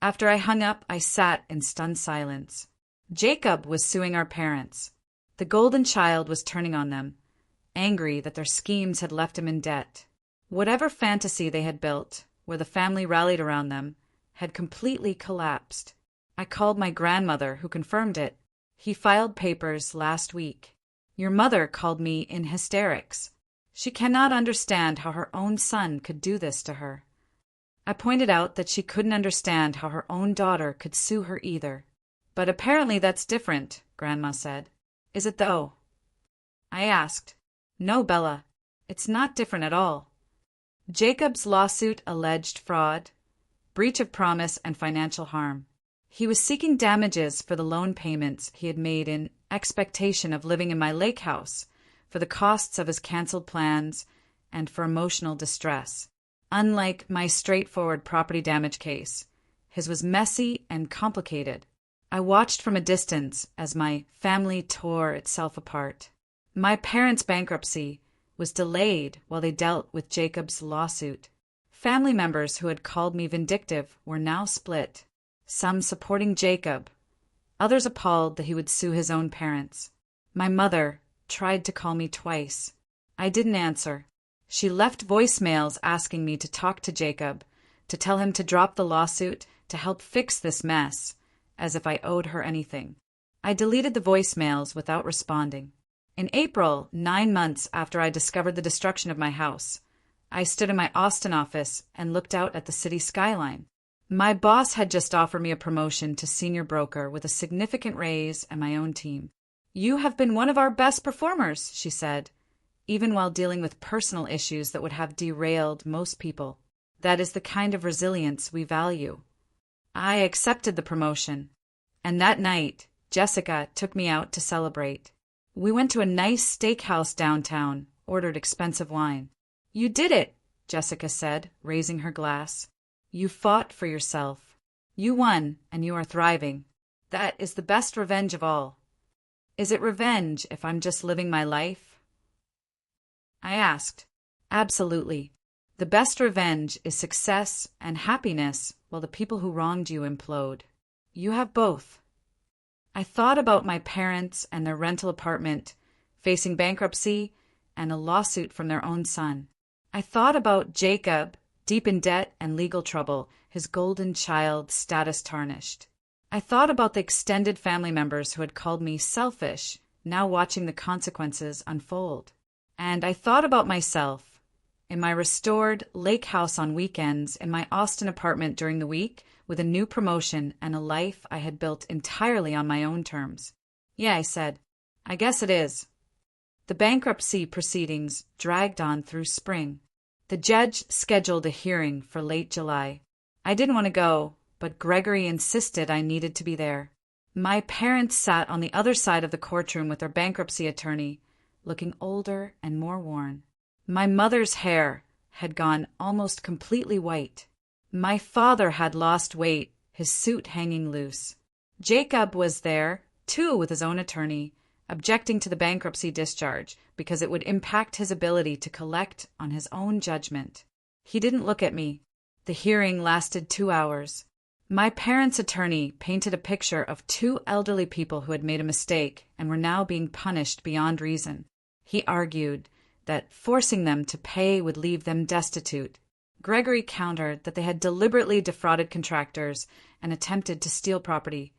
After I hung up, I sat in stunned silence. Jacob was suing our parents. The golden child was turning on them, angry that their schemes had left him in debt. Whatever fantasy they had built, where the family rallied around them, had completely collapsed. I called my grandmother, who confirmed it. He filed papers last week. Your mother called me in hysterics. She cannot understand how her own son could do this to her. I pointed out that she couldn't understand how her own daughter could sue her either. But apparently that's different, Grandma said. Is it though? I asked. No, Bella, it's not different at all. Jacob's lawsuit alleged fraud, breach of promise, and financial harm. He was seeking damages for the loan payments he had made in expectation of living in my lake house, for the costs of his canceled plans, and for emotional distress. Unlike my straightforward property damage case, his was messy and complicated. I watched from a distance as my family tore itself apart. My parents' bankruptcy was delayed while they dealt with Jacob's lawsuit. Family members who had called me vindictive were now split, some supporting Jacob, others appalled that he would sue his own parents. My mother tried to call me twice. I didn't answer. She left voicemails asking me to talk to Jacob, to tell him to drop the lawsuit, to help fix this mess, as if I owed her anything. I deleted the voicemails without responding. In April, 9 months after I discovered the destruction of my house, I stood in my Austin office and looked out at the city skyline. My boss had just offered me a promotion to senior broker with a significant raise and my own team. You have been one of our best performers, she said, even while dealing with personal issues that would have derailed most people. That is the kind of resilience we value. I accepted the promotion, and that night, Jessica took me out to celebrate. We went to a nice steakhouse downtown, ordered expensive wine. You did it, Jessica said, raising her glass. You fought for yourself. You won, and you are thriving. That is the best revenge of all. Is it revenge if I'm just living my life? I asked. Absolutely. The best revenge is success and happiness while the people who wronged you implode. You have both. I thought about my parents and their rental apartment, facing bankruptcy and a lawsuit from their own son. I thought about Jacob, deep in debt and legal trouble, his golden child status tarnished. I thought about the extended family members who had called me selfish, now watching the consequences unfold. And I thought about myself, in my restored lake house on weekends, in my Austin apartment during the week, with a new promotion and a life I had built entirely on my own terms. Yeah, I said, I guess it is. The bankruptcy proceedings dragged on through spring. The judge scheduled a hearing for late July. I didn't want to go, but Gregory insisted I needed to be there. My parents sat on the other side of the courtroom with their bankruptcy attorney, looking older and more worn. My mother's hair had gone almost completely white. My father had lost weight, his suit hanging loose. Jacob was there, too, with his own attorney, objecting to the bankruptcy discharge because it would impact his ability to collect on his own judgment. He didn't look at me. The hearing lasted 2 hours. My parents' attorney painted a picture of 2 elderly people who had made a mistake and were now being punished beyond reason. He argued that forcing them to pay would leave them destitute. Gregory countered that they had deliberately defrauded contractors and attempted to steal property,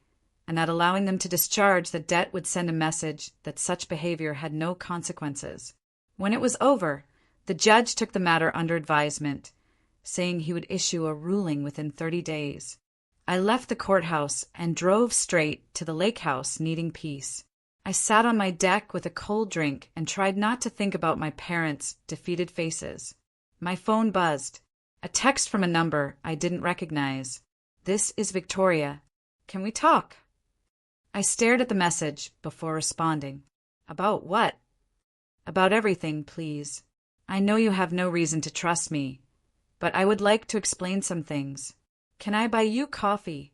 and that allowing them to discharge the debt would send a message that such behavior had no consequences. When it was over, the judge took the matter under advisement, saying he would issue a ruling within 30 days. I left the courthouse and drove straight to the lake house, needing peace. I sat on my deck with a cold drink and tried not to think about my parents' defeated faces. My phone buzzed. A text from a number I didn't recognize. "This is Victoria. Can we talk?" I stared at the message before responding. "About what?" "About everything, please. I know you have no reason to trust me, but I would like to explain some things. Can I buy you coffee?"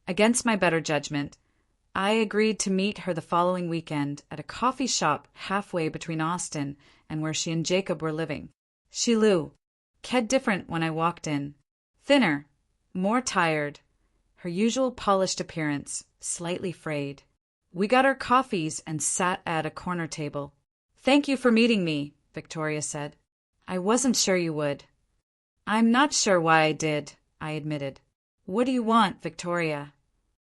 Against my better judgment, I agreed to meet her the following weekend at a coffee shop halfway between Austin and where she and Jacob were living. She looked different when I walked in. Thinner, more tired, her usual polished appearance slightly frayed. We got our coffees and sat at a corner table. "Thank you for meeting me," Victoria said. "I wasn't sure you would." "I'm not sure why I did," I admitted. "What do you want, Victoria?"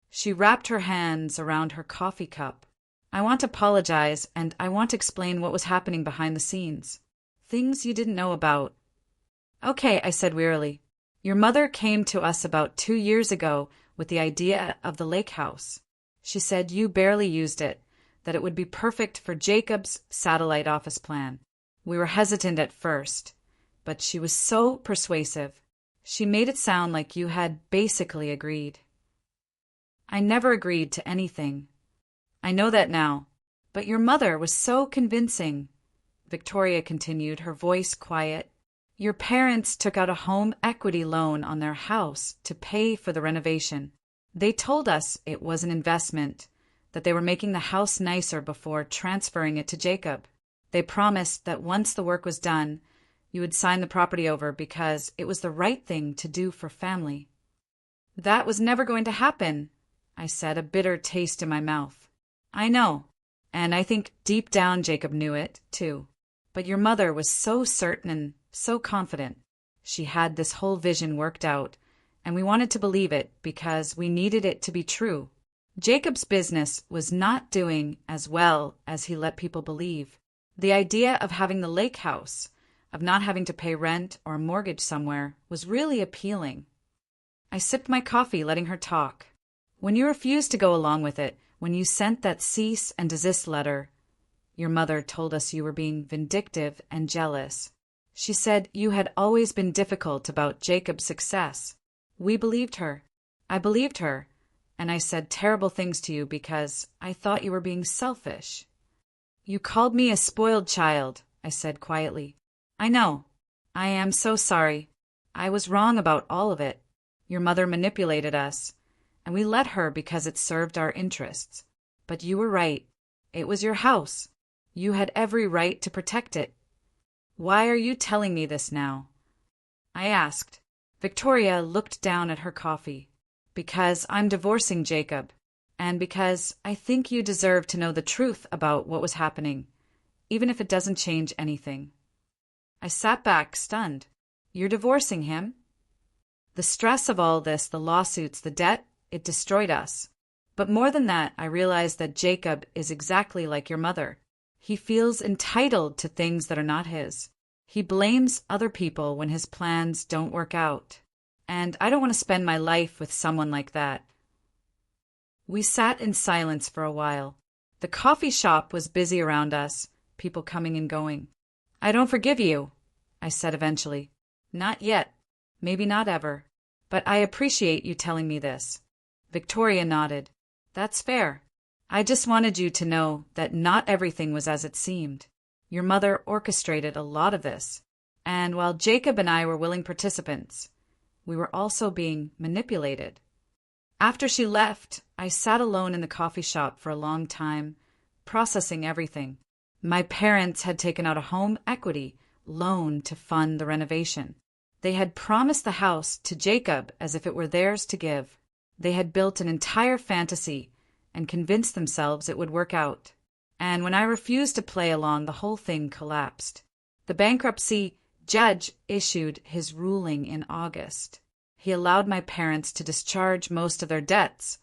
She wrapped her hands around her coffee cup. "I want to apologize, and I want to explain what was happening behind the scenes. Things you didn't know about." "Okay," I said wearily. "Your mother came to us about 2 years ago with the idea of the lake house. She said you barely used it, that it would be perfect for Jacob's satellite office plan. We were hesitant at first, but she was so persuasive. She made it sound like you had basically agreed." "I never agreed to anything." "I know that now. But your mother was so convincing," Victoria continued, her voice quiet. "Your parents took out a home equity loan on their house to pay for the renovation. They told us it was an investment, that they were making the house nicer before transferring it to Jacob. They promised that once the work was done, you would sign the property over because it was the right thing to do for family." "That was never going to happen," I said, a bitter taste in my mouth. "I know, and I think deep down Jacob knew it, too. But your mother was so certain and so confident. She had this whole vision worked out, and we wanted to believe it because we needed it to be true. Jacob's business was not doing as well as he let people believe. The idea of having the lake house, of not having to pay rent or a mortgage somewhere, was really appealing." I sipped my coffee, letting her talk. "When you refused to go along with it, when you sent that cease and desist letter, your mother told us you were being vindictive and jealous. She said you had always been difficult about Jacob's success. We believed her. I believed her, and I said terrible things to you because I thought you were being selfish." "You called me a spoiled child," I said quietly. "I know. I am so sorry. I was wrong about all of it. Your mother manipulated us, and we let her because it served our interests. But you were right. It was your house. You had every right to protect it. Why are you telling me this now?" I asked. Victoria looked down at her coffee. "Because I'm divorcing Jacob, and because I think you deserve to know the truth about what was happening, even if it doesn't change anything." I sat back, stunned. "You're divorcing him?" The stress of all this, the lawsuits, the debt, it destroyed us. But more than that, I realized that Jacob is exactly like your mother. He feels entitled to things that are not his. He blames other people when his plans don't work out. And I don't want to spend my life with someone like that. We sat in silence for a while. The coffee shop was busy around us, people coming and going. "I don't forgive you," I said eventually. "Not yet. Maybe not ever. But I appreciate you telling me this." Victoria nodded. "That's fair. I just wanted you to know that not everything was as it seemed. Your mother orchestrated a lot of this. And while Jacob and I were willing participants, we were also being manipulated." After she left, I sat alone in the coffee shop for a long time, processing everything. My parents had taken out a home equity loan to fund the renovation. They had promised the house to Jacob as if it were theirs to give. They had built an entire fantasy and convinced themselves it would work out. And when I refused to play along, the whole thing collapsed. The bankruptcy judge issued his ruling in August. He allowed my parents to discharge most of their debts,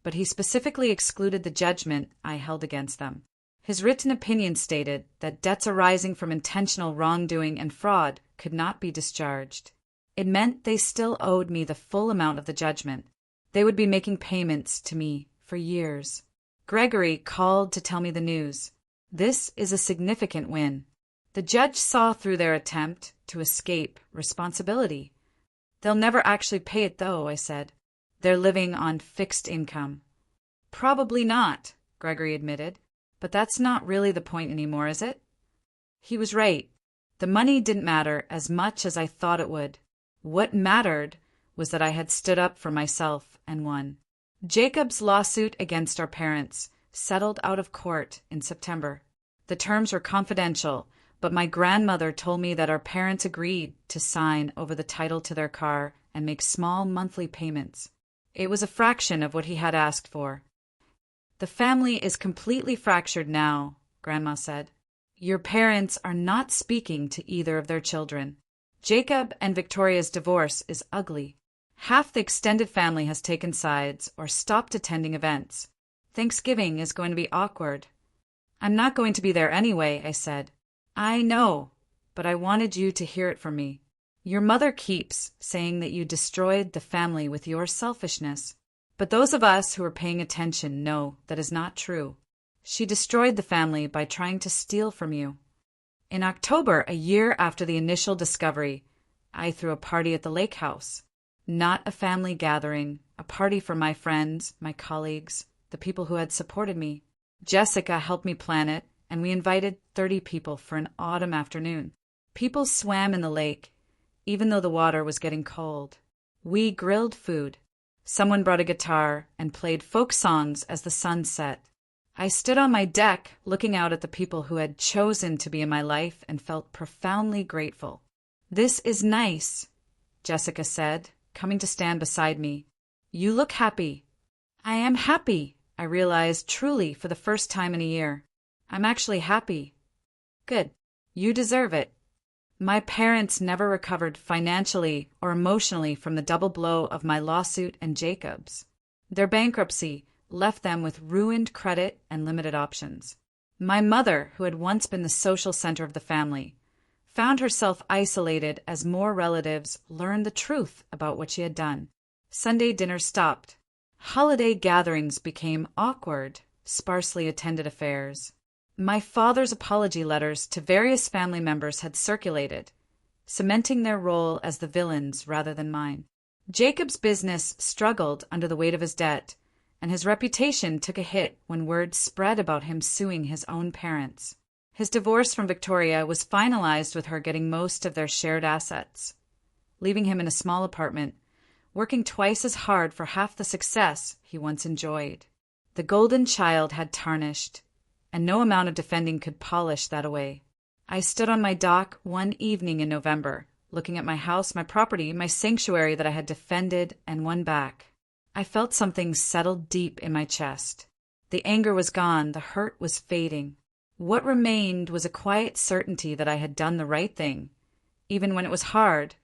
but he specifically excluded the judgment I held against them. His written opinion stated that debts arising from intentional wrongdoing and fraud could not be discharged. It meant they still owed me the full amount of the judgment. They would be making payments to me for years. Gregory called to tell me the news. This is a significant win. The judge saw through their attempt to escape responsibility. They'll never actually pay it, though, I said. They're living on fixed income. Probably not, Gregory admitted. But that's not really the point anymore, is it? He was right. The money didn't matter as much as I thought it would. What mattered was that I had stood up for myself and won. Jacob's lawsuit against our parents settled out of court in September. The terms were confidential, but my grandmother told me that our parents agreed to sign over the title to their car and make small monthly payments. It was a fraction of what he had asked for. The family is completely fractured now, Grandma said. Your parents are not speaking to either of their children. Jacob and Victoria's divorce is ugly. Half the extended family has taken sides or stopped attending events. Thanksgiving is going to be awkward. I'm not going to be there anyway, I said. I know, but I wanted you to hear it from me. Your mother keeps saying that you destroyed the family with your selfishness. But those of us who are paying attention know that is not true. She destroyed the family by trying to steal from you. In October, a year after the initial discovery, I threw a party at the lake house. Not a family gathering, a party for my friends, my colleagues, the people who had supported me. Jessica helped me plan it, and we invited 30 people for an autumn afternoon. People swam in the lake, even though the water was getting cold. We grilled food. Someone brought a guitar and played folk songs as the sun set. I stood on my deck looking out at the people who had chosen to be in my life and felt profoundly grateful. This is nice, Jessica said, coming to stand beside me. You look happy. I am happy, I realized truly for the first time in a year. I'm actually happy. Good. You deserve it. My parents never recovered financially or emotionally from the double blow of my lawsuit and Jacob's. Their bankruptcy left them with ruined credit and limited options. My mother, who had once been the social center of the family, found herself isolated as more relatives learned the truth about what she had done. Sunday dinner stopped. Holiday gatherings became awkward, sparsely attended affairs. My father's apology letters to various family members had circulated, cementing their role as the villains rather than mine. Jacob's business struggled under the weight of his debt, and his reputation took a hit when word spread about him suing his own parents. His divorce from Victoria was finalized with her getting most of their shared assets, leaving him in a small apartment, working twice as hard for half the success he once enjoyed. The golden child had tarnished, and no amount of defending could polish that away. I stood on my dock one evening in November, looking at my house, my property, my sanctuary that I had defended and won back. I felt something settle deep in my chest. The anger was gone, the hurt was fading. What remained was a quiet certainty that I had done the right thing, even when it was hard,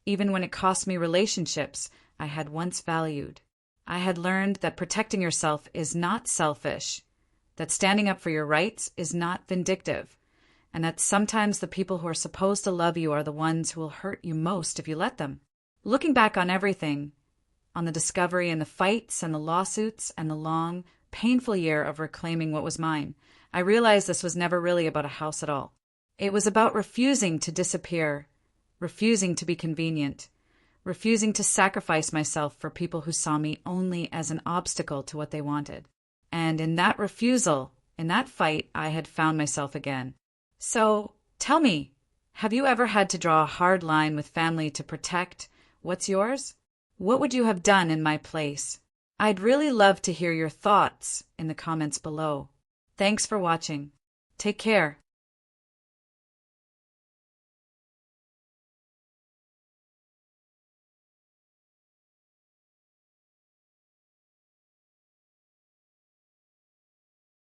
even when it cost me relationships I had once valued. I had learned that protecting yourself is not selfish, that standing up for your rights is not vindictive, and that sometimes the people who are supposed to love you are the ones who will hurt you most if you let them. Looking back on everything, on the discovery and the fights and the lawsuits and the long, painful year of reclaiming what was mine, I realized this was never really about a house at all. It was about refusing to disappear, refusing to be convenient, refusing to sacrifice myself for people who saw me only as an obstacle to what they wanted. And in that refusal, in that fight, I had found myself again. So, tell me, have you ever had to draw a hard line with family to protect what's yours? What would you have done in my place? I'd really love to hear your thoughts in the comments below. Thanks for watching. Take care.